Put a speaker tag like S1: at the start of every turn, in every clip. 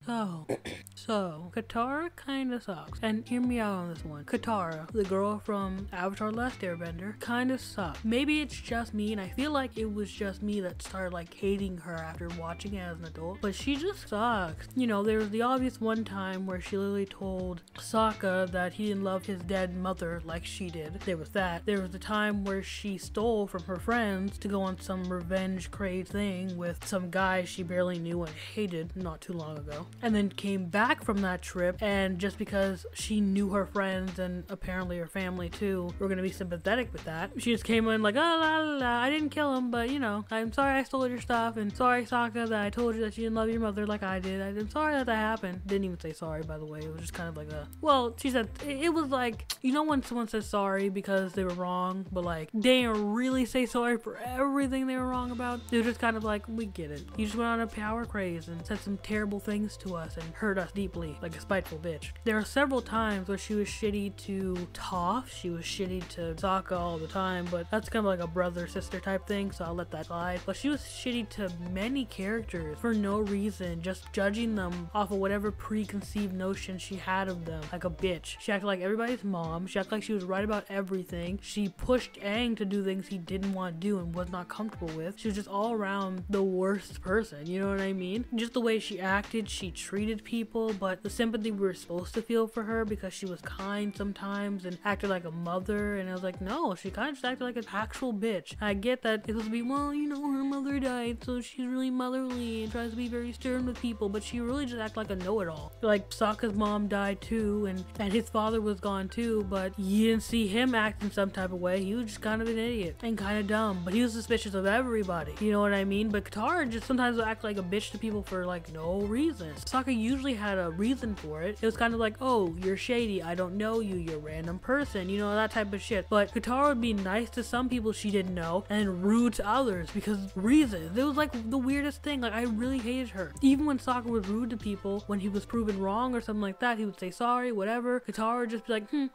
S1: So, Katara kinda sucks. And hear me out on this one. Katara, the girl from Avatar Last Airbender, kinda sucks. Maybe it's just me, and I feel like it was just me that started like hating her after watching it as an adult. But she just sucks. You know, there was the obvious one time where she literally told Sokka that he didn't love his dead mother like she did. There was that. There was the time where she stole from her friends to go on some revenge craze thing with some guy she barely knew and hated not too long ago. And then came back from that trip, and just because she knew her friends and apparently her family too were gonna be sympathetic with that, she just came in like, oh la la la, I didn't kill him, but you know, I'm sorry I stole your stuff, and sorry Sokka that I told you that you didn't love your mother like I did. I'm sorry that happened. Didn't even say sorry, by the way. It was just kind of like a, well, she said, it was like, you know when someone says sorry because they were wrong, but like they didn't really say sorry for everything they were wrong about. They were just kind of like, we get it. You just went on a power craze and said some terrible things to us and hurt us deeply like a spiteful bitch. There are several times where she was shitty to Toph, she was shitty to Sokka all the time, but that's kind of like a brother-sister type thing, so I'll let that slide. But she was shitty to many characters for no reason, just judging them off of whatever preconceived notion she had of them, like a bitch. She acted like everybody's mom, she acted like she was right about everything, she pushed Aang to do things he didn't want to do and was not comfortable with. She was just all around the worst person, you know what I mean? Just the way she acted, she treated people, but the sympathy we were supposed to feel for her because she was kind sometimes and acted like a mother, and I was like, no, she kind of just acted like an actual bitch. I get that it was to be, well, you know, her mother died, so she's really motherly and tries to be very stern with people, but she really just acted like a know-it-all. Like, Sokka's mom died too, and his father was gone too, but you didn't see him acting some type of way. He was just kind of an idiot and kind of dumb, but he was suspicious of everybody, you know what I mean? But Katara just sometimes would act like a bitch to people for like no reason. Sokka usually had a reason for it. It was kind of like, oh, you're shady, I don't know you, you're a random person, you know, that type of shit. But Katara would be nice to some people she didn't know and rude to others because reasons. It was like the weirdest thing. Like, I really hated her. Even when Sokka was rude to people, when he was proven wrong or something like that, he would say sorry, whatever. Katara would just be like, and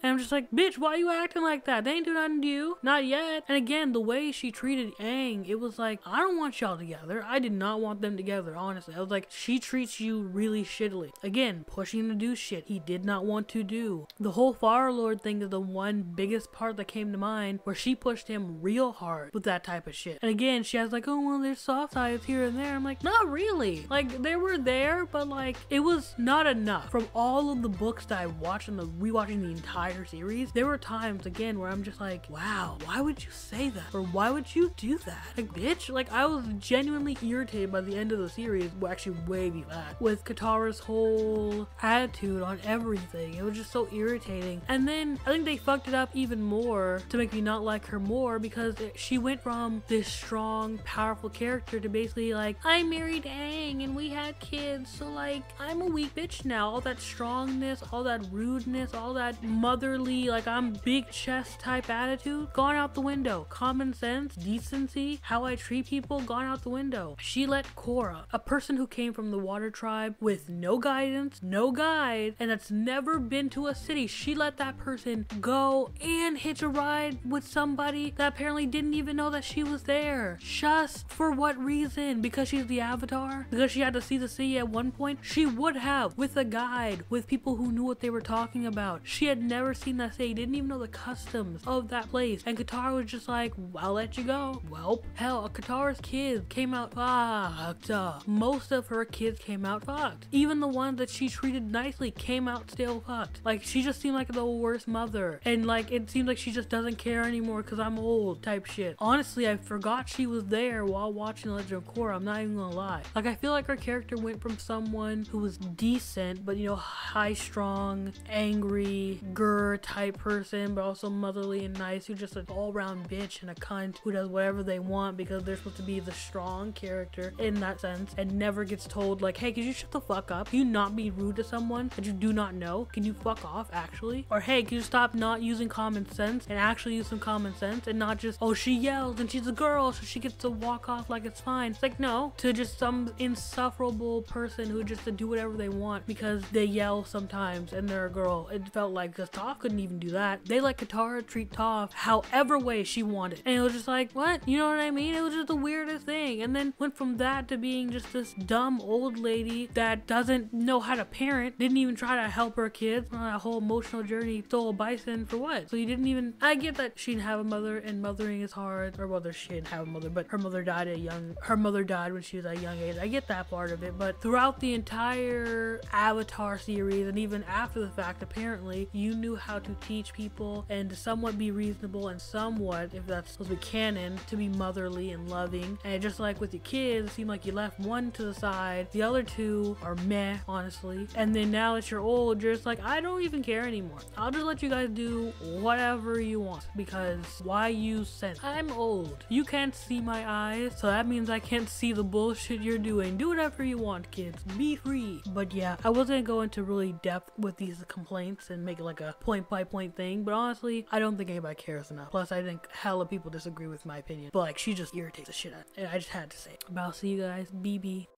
S1: I'm just like, bitch, why you acting like that? They ain't do nothing to you. Not yet. And again, the way she treated Aang, it was like, I don't want y'all together. I did not want them together, honestly. I was like, she treats you really shittily. Again, pushing him to do shit he did not want to do. The whole Fire Lord thing is the one biggest part that came to mind where she pushed him real hard with that type of shit. And again, she has like, oh, well, there's soft sides here and there. I'm like, not really. Like, they were there, but like, it was not enough. From all of the books that I watched and the rewatching the entire series, there were times, again, where I'm just like, wow, why would you say that? Or why would you do that? Like, bitch, like, I was genuinely irritated by the end of the series, well, actually way before that, with Katara's whole attitude on everything. It was just so irritating. And then I think they fucked it up even more to make me not like her more, because she went from this strong, powerful character to basically like, I married Aang and we had kids, so like, I'm a weak bitch now. All that strongness, all that rudeness, all that motherly, like I'm big chest type attitude, gone out the window. Common sense, decency, how I treat people, gone out the window. She let Korra, a person who came from the water tribe with no guidance, no guide, and that's never been to a city, she let that person go and hitch a ride with somebody that apparently didn't even know that she was there. Just for what reason? Because she's the Avatar? Because she had to see the sea at one point? She would have, with a guide, with people who knew what they were talking about. She had never seen that city, didn't even know the customs of that place, and Katara was just like, I'll let you go. Well, hell, Katara's kids came out fucked up. Most of her kids came out fucked. Even the ones that she treated nicely came out still fucked. Like, she just seemed like the worst mother, and like, it seems like she just doesn't care anymore because I'm old type shit. Honestly, I forgot she was there while watching The Legend of Korra. I'm not even gonna lie. Like, I feel like her character went from someone who was decent, but you know, high strong, angry, grr type person, but also motherly and nice, who's just an all-around bitch and a cunt who does whatever they want because they're supposed to be the strong character in that sense, and never gets told like, hey, could you shut the fuck up? Can you not be rude to someone that you do not know? Can you fuck off actually? Or hey, can you stop not using common sense and actually use some common sense and not just, oh, she yells and she's a girl so she gets to walk off like it's fine. It's like, no, to just some insufferable person who just to do whatever they want because they yell sometimes and they're a girl. It felt like, because Toph couldn't even do that. They let Katara treat Toph however way she wanted, and it was just like, what? You know what I mean? It was just the weirdest thing. And then went from that to being just this dumb old lady that doesn't doesn't know how to parent, didn't even try to help her kids on that whole emotional journey, stole a bison for what? So you didn't even, I get that she didn't have a mother and mothering is hard, or whether she didn't have a mother, but her mother died when she was at a young age. I get that part of it, but throughout the entire Avatar series and even after the fact, apparently you knew how to teach people and to somewhat be reasonable and somewhat, if that's supposed to be canon, to be motherly and loving. And just like with your kids, it seemed like you left one to the side, the other two are meh, honestly. And then now that you're old, you're just like, I don't even care anymore. I'll just let you guys do whatever you want, because why use sense? I'm old. You can't see my eyes, so that means I can't see the bullshit you're doing. Do whatever you want, kids. Be free. But yeah, I wasn't going into really depth with these complaints and make it like a point by point thing, but honestly, I don't think anybody cares enough. Plus, I think hella people disagree with my opinion, but like, she just irritates the shit out of me, and I just had to say it. But I'll see you guys. BB.